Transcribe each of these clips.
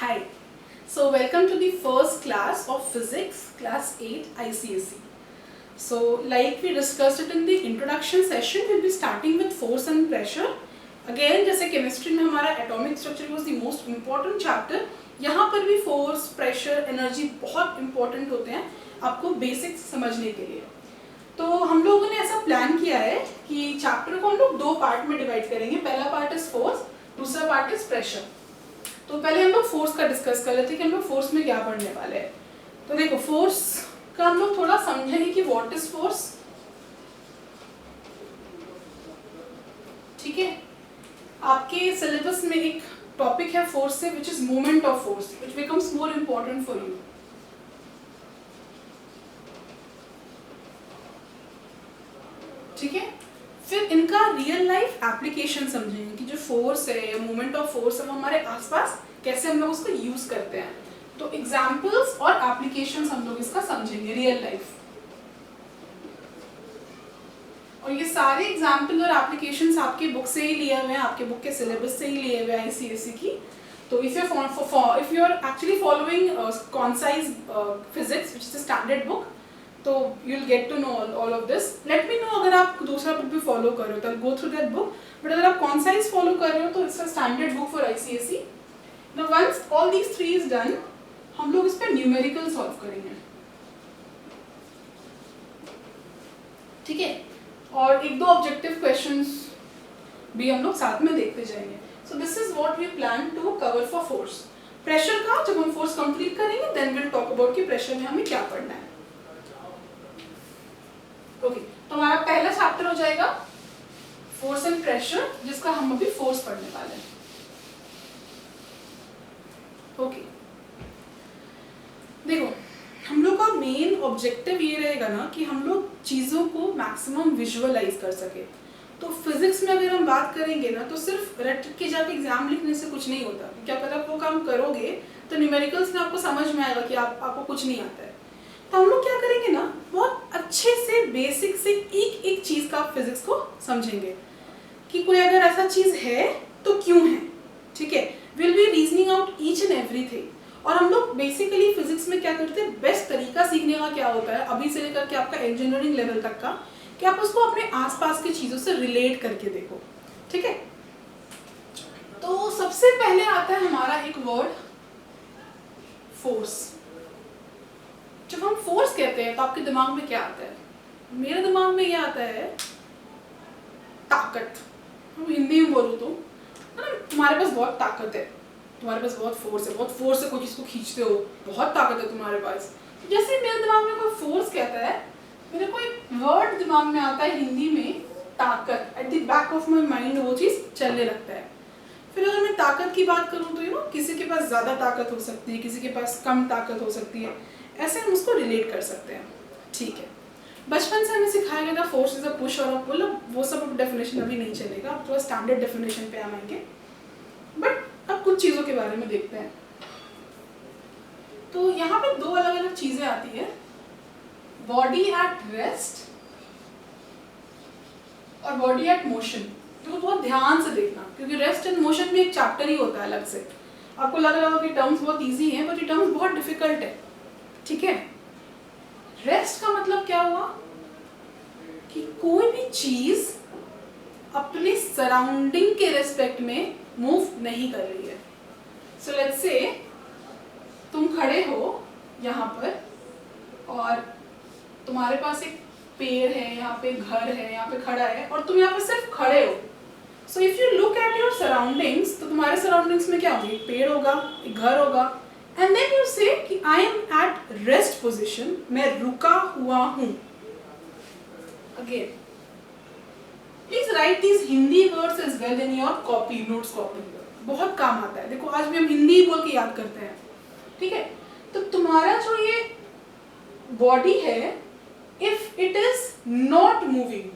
Hi. So welcome to the first class of Physics, Class 8 ICSE. So like we discussed it in the introduction session, we'll be starting with force and pressure. Again, जैसे chemistry में हमारा atomic structure was the most important chapter, यहाँ पर भी force, pressure, energy बहुत important होते हैं आपको basics समझने के लिए. तो हम लोगों ने ऐसा प्लान किया है कि चैप्टर को हम लोग दो पार्ट में डिवाइड करेंगे. पहला पार्ट इज फोर्स, दूसरा पार्ट इज प्रेशर. तो पहले हम लोग फोर्स का डिस्कस कर लेते हैं कि हम लोग फोर्स में क्या पढ़ने वाले हैं. तो देखो फोर्स का हम लोग थोड़ा समझेंगे कि व्हाट इज फोर्स. ठीक है, आपके सिलेबस में एक टॉपिक है फोर्स से which is movement of force, which becomes more important for you. ठीक है, फिर इनका रियल लाइफ एप्लीकेशन समझेंगे कि जो फोर्स है, मूवमेंट ऑफ फोर्स है, वो हमारे आसपास कैसे हम लोग उसको यूज करते हैं. तो एग्जांपल्स और एप्लीकेशंस हम लोग इसका समझेंगे रियल लाइफ. और ये सारे एग्जांपल और एप्लीकेशंस आपके बुक से ही लिए हुए हैं, आपके बुक के सिलेबस से ही लिए हुए हैं ICSE की. तो if you are actually following concise physics which is the standard book, तो you'll get to know all of this. Let me know अगर आप दूसरा बुक भी फॉलो कर रहे हो तो go through that book. But अगर आप कॉन्साइज फॉलो कर रहे हो तो it's a standard book for ICSE. Now once all these three is done, हम लोग इस पे न्यूमेरिकल सॉल्व करेंगे. ठीक है, और एक दो ऑब्जेक्टिव क्वेश्चंस भी हम लोग साथ में देखते जाएंगे. So this is what we plan to cover for force. Pressure का जब हम फोर्स कंप्लीट करेंगे then we'll talk about कि प्रेशर में हमें क्या पढ़ना है. ओके, तो हमारा पहला चैप्टर हो जाएगा फोर्स एंड प्रेशर, जिसका हम अभी फोर्स पढ़ने वाले हैं. ओके, देखो हम लोग का मेन ऑब्जेक्टिव ये रहेगा ना कि हम लोग चीजों को मैक्सिमम विजुअलाइज कर सके. तो फिजिक्स में अगर हम बात करेंगे ना तो सिर्फ रट के जाके एग्जाम लिखने से कुछ नहीं होता. क्या पता वो काम करोगे तो न्यूमेरिकल्स में आपको समझ में आएगा कि आपको कुछ नहीं आता है. तो हम लोग क्या करेंगे ना, बहुत अच्छे से बेसिक से एक एक चीज का फिजिक्स को समझेंगे कि कोई अगर ऐसा चीज है तो क्यों है. ठीक है, will be reasoning out each and everything. और हम लोग बेसिकली फिजिक्स में क्या करते हैं, बेस्ट तरीका सीखने का क्या होता है अभी से लेकर के आपका इंजीनियरिंग लेवल तक का, कि आप उसको अपने आसपास की चीजों से रिलेट करके देखो. ठीक है, तो सबसे पहले आता है हमारा एक वर्ड फोर्स. जब हम फोर्स कहते हैं तो आपके दिमाग में क्या आता है? मेरे दिमाग में ये आता है ताकत. हम हिंदी में बोलूँ तो तुम्हारे पास बहुत ताकत है, तुम्हारे पास बहुत फोर्स है, बहुत फोर्स से कोई चीज को खींचते हो, बहुत ताकत है तुम्हारे पास. जैसे मेरे दिमाग में कोई फोर्स कहता है, मेरे को एक वर्ड दिमाग में आता है हिंदी में ताकत. At the back of my mind वो चीज चलने लगता है. फिर अगर मैं ताकत की बात करूँ तो किसी के पास ज्यादा ताकत हो सकती है, किसी के पास कम ताकत हो सकती है, ऐसे हम उसको रिलेट कर सकते हैं. ठीक है, बचपन से हमें सिखाया गया था फोर्स इज अ पुश और अ पुल. वो सब डेफिनेशन अभी नहीं चलेगा, अब थोड़ा स्टैंडर्ड डेफिनेशन पे आएंगे. बट अब कुछ चीजों के बारे में देखते हैं. तो यहाँ पे दो अलग अलग चीजें आती है, बॉडी एट रेस्ट और बॉडी एट मोशन. तो बहुत ध्यान से देखना, क्योंकि रेस्ट एंड मोशन में एक चैप्टर ही होता है अलग से. आपको लग रहा होगा कि टर्म्स बहुत इजी हैं, बट ये टर्म्स बहुत डिफिकल्ट है. ठीक है, रेस्ट का मतलब क्या हुआ कि कोई भी चीज अपने सराउंडिंग के रेस्पेक्ट में मूव नहीं कर रही है. सो लेट्स से तुम खड़े हो यहाँ पर और तुम्हारे पास एक पेड़ है, यहाँ पे घर है, यहाँ पे खड़ा है, और तुम यहाँ पे सिर्फ खड़े हो. So if you look at your surroundings, तो तुम्हारे सराउंडिंग्स में क्या होगी, एक पेड़ होगा, एक घर होगा. And then you say कि I am at rest position, मैं रुका हुआ हूँ. Again, please write these Hindi words as well in your copy, notes copy. बहुत काम आता है. देखो आज भी हम हिंदी ही बोल के याद करते हैं. ठीक है, तो तुम्हारा जो ये बॉडी है, if it is not moving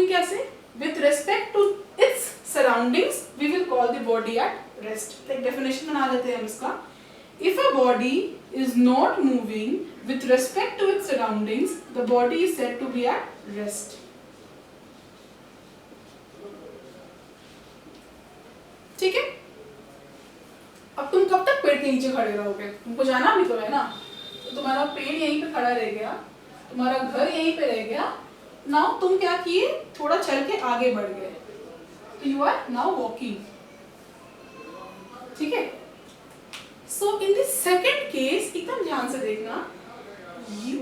कैसे, with respect to its surroundings, we will call the body at rest. एक definition बना लेते हैं हम इसका. If a body is not moving with respect to its surroundings, the body is said to be at rest. ठीक है, अब तुम कब तक पेड़ के नीचे खड़े रहोगे? तुमको जाना भी तो है ना। तो तुम्हारा पेड़ यहीं पे खड़ा रह गया, तुम्हारा घर यहीं पे रह गया। नाउ तुम क्या किए, थोड़ा चल के आगे बढ़ गए, तो यू आर नाउ वॉकिंग। ठीक है। So in this second case एकदम ध्यान से देखना,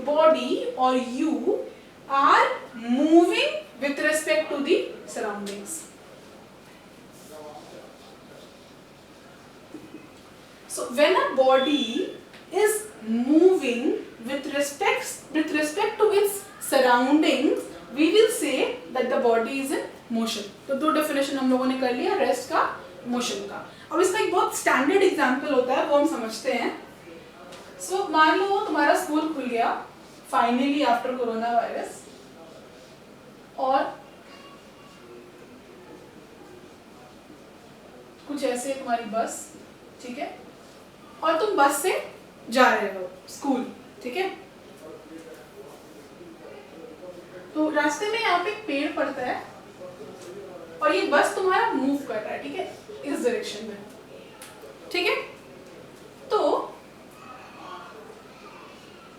बॉडी और you are moving with respect to the surroundings. So when a body is moving with respect to its surroundings, we will say that the body is in motion. तो दो definition हम लोगों ने कर लिया, रेस्ट का, motion का। अब इसका एक बहुत स्टैंडर्ड एग्जांपल होता है, वो हम समझते हैं। सो मान लो तुम्हारा स्कूल खुल गया फाइनली आफ्टर कोरोना वायरस, और कुछ ऐसे तुम्हारी बस, ठीक है, और तुम बस से जा रहे हो स्कूल, ठीक है। तो रास्ते में यहाँ पे एक पेड़ पड़ता है और ये बस तुम्हारा मूव कर रहा है, ठीक है, इस डायरेक्शन में, ठीक है। तो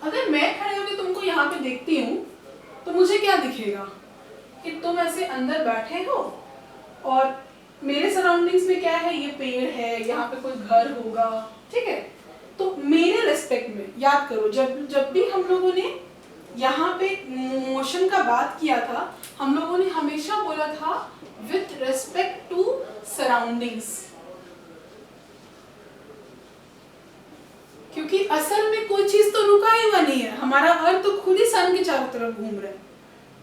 अगर मैं खड़े होकर तुमको यहाँ पे देखती हूँ तो मुझे क्या दिखेगा कि तुम ऐसे अंदर बैठे हो और मेरे सराउंडिंग्स में क्या है, ये पेड़ है, यहाँ पे कोई घर होगा, ठीक है। तो मेरे रेस्पेक्ट में याद करो, जब भी हम लोगों ने यहाँ पे मोशन का बात किया था, हम लोगों ने हमेशा बोला था विथ रेस्पेक्ट टू सराउंडिंग्स, क्योंकि असल में कोई चीज तो रुका ही हुआ नहीं है, हमारा अर्थ तो खुद ही सन के चारों तरफ घूम रहा है,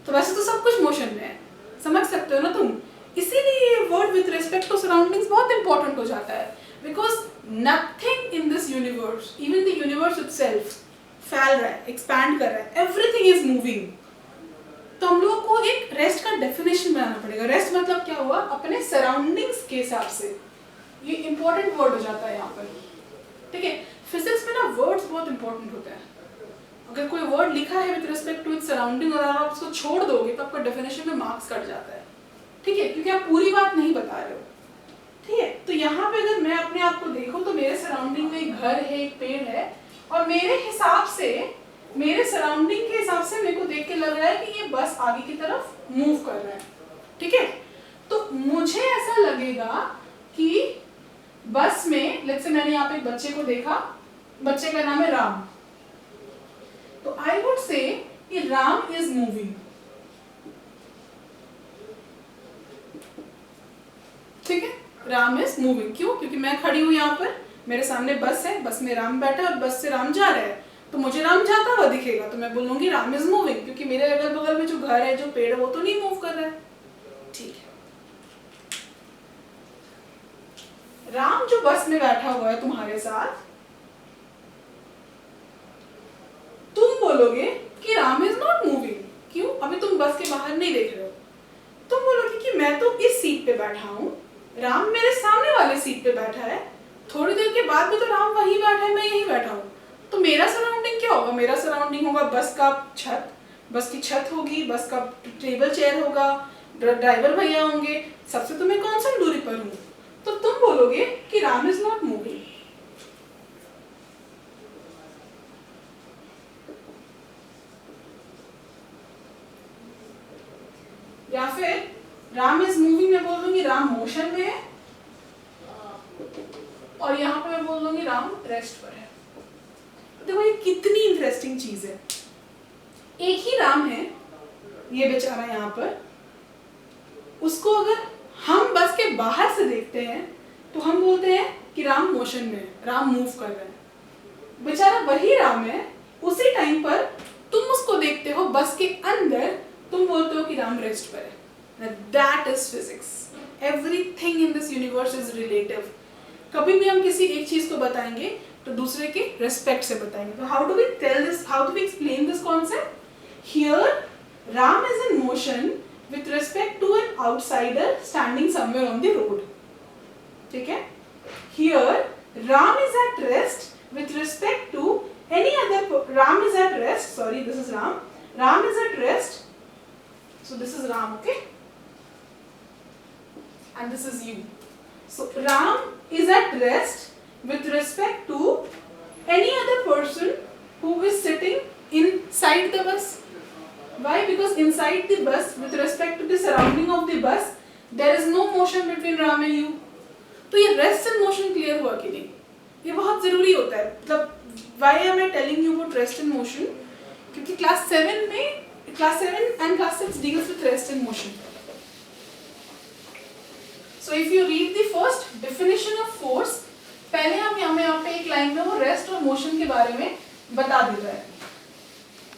तो वैसे तो सब कुछ मोशन में है, समझ सकते हो ना तुम। इसीलिए word with respect to surroundings बहुत इंपॉर्टेंट हो जाता है, because nothing in this universe, even the universe itself फैल रहा है, एक्सपैंड कर रहा है, एवरीथिंग इज मूविंग। तो हम लोगों को एक रेस्ट का डेफिनेशन बनाना पड़ेगा। रेस्ट मतलब क्या हुआ, अपने सराउंडिंग्स के हिसाब से, ये इंपॉर्टेंट वर्ड हो जाता है यहाँ पर, ठीक है। फिजिक्स में ना वर्ड्स बहुत इंपॉर्टेंट होता है। अगर कोई वर्ड लिखा है with respect to its surrounding और आप उसको छोड़ दोगे तो आपका डेफिनेशन में मार्क्स कट जाता है, ठीक है, क्योंकि आप पूरी बात नहीं बता रहे हो, ठीक है। तो यहाँ पे अगर मैं अपने आप को देखूं तो मेरे सराउंडिंग में एक घर है, एक पेड़ है, और मेरे हिसाब से, मेरे सराउंडिंग के हिसाब से मेरे को देख के लग रहा है कि ये बस आगे की तरफ मूव कर रहा है, ठीक है। तो मुझे ऐसा लगेगा कि बस में, लेट्स से मैंने यहाँ पे एक बच्चे को देखा, बच्चे का नाम है राम, तो आई वुड से कि राम इज मूविंग, ठीक है, राम इज मूविंग। क्यों? क्योंकि मैं खड़ी हूं यहाँ पर, मेरे सामने बस है, बस में राम बैठा है और बस से राम जा रहा है, तो मुझे राम जाता हुआ दिखेगा, तो मैं बोलूंगी राम इज मूविंग, क्योंकि मेरे अगल बगल में जो घर है, जो पेड़ है, वो तो नहीं मूव कर रहा है, ठीक है। राम जो बस में बैठा हुआ है तुम्हारे साथ, तुम बोलोगे कि राम इज नॉट मूविंग। क्यों? अभी तुम बस के बाहर नहीं देख रहे हो, तुम बोलोगे कि मैं तो इस सीट पे बैठा हूं, राम मेरे सामने वाले सीट पे बैठा है, थोड़ी देर के बाद भी तो राम वहीं बैठा है, मैं यहीं बैठा हूं, तो मेरा सराउंडिंग क्या होगा? मेरा सराउंडिंग होगा बस का छत, बस की छत होगी, बस का टेबल चेयर होगा, ड्राइवर भैया होंगे, सबसे तो मैं कौन सी दूरी पर हूं, तो तुम बोलोगे कि राम इज नॉट मूविंग। या फिर राम इज मूविंग में बोल दूंगी राम मोशन में है, और यहाँ पे मैं बोल दूंगी राम रेस्ट पर है। देखो ये कितनी इंटरेस्टिंग चीज है, एक ही राम है ये बेचारा यहाँ पर, उसको अगर हम बस के बाहर से देखते हैं तो हम बोलते हैं कि राम मोशन में है, राम मूव कर रहे हैं। बेचारा वही राम है, उसी टाइम पर तुम उसको देखते हो बस के अंदर, तुम बोलते हो कि राम रेस्ट पर है। That is physics. Everything in this universe is relative. कभी भी हम किसी एक चीज को बताएंगे तो दूसरे के रेस्पेक्ट से बताएंगे। तो how do we tell this? How do we explain this concept? Here, Ram is in motion with respect to an outsider standing somewhere on the road. ठीक है? Here, Ram is at rest with respect to any other. Ram is at rest. Sorry, this is Ram. Ram is at rest. So this is Ram, okay? And this is you. So Ram is at rest with respect to any other person who is sitting inside the bus. Why? Because inside the bus, with respect to the surrounding of the bus, there is no motion between Ram and you. तो ये rest and motion clear हुआ कि नहीं? ये बहुत जरूरी होता है. मतलब why am I telling you about rest and motion? क्योंकि class 7 and class 6 deals with rest and motion. So if you read the first definition of force, पहले हम यहाँ पे एक लाइन में वो रेस्ट और मोशन के बारे में बता देता है.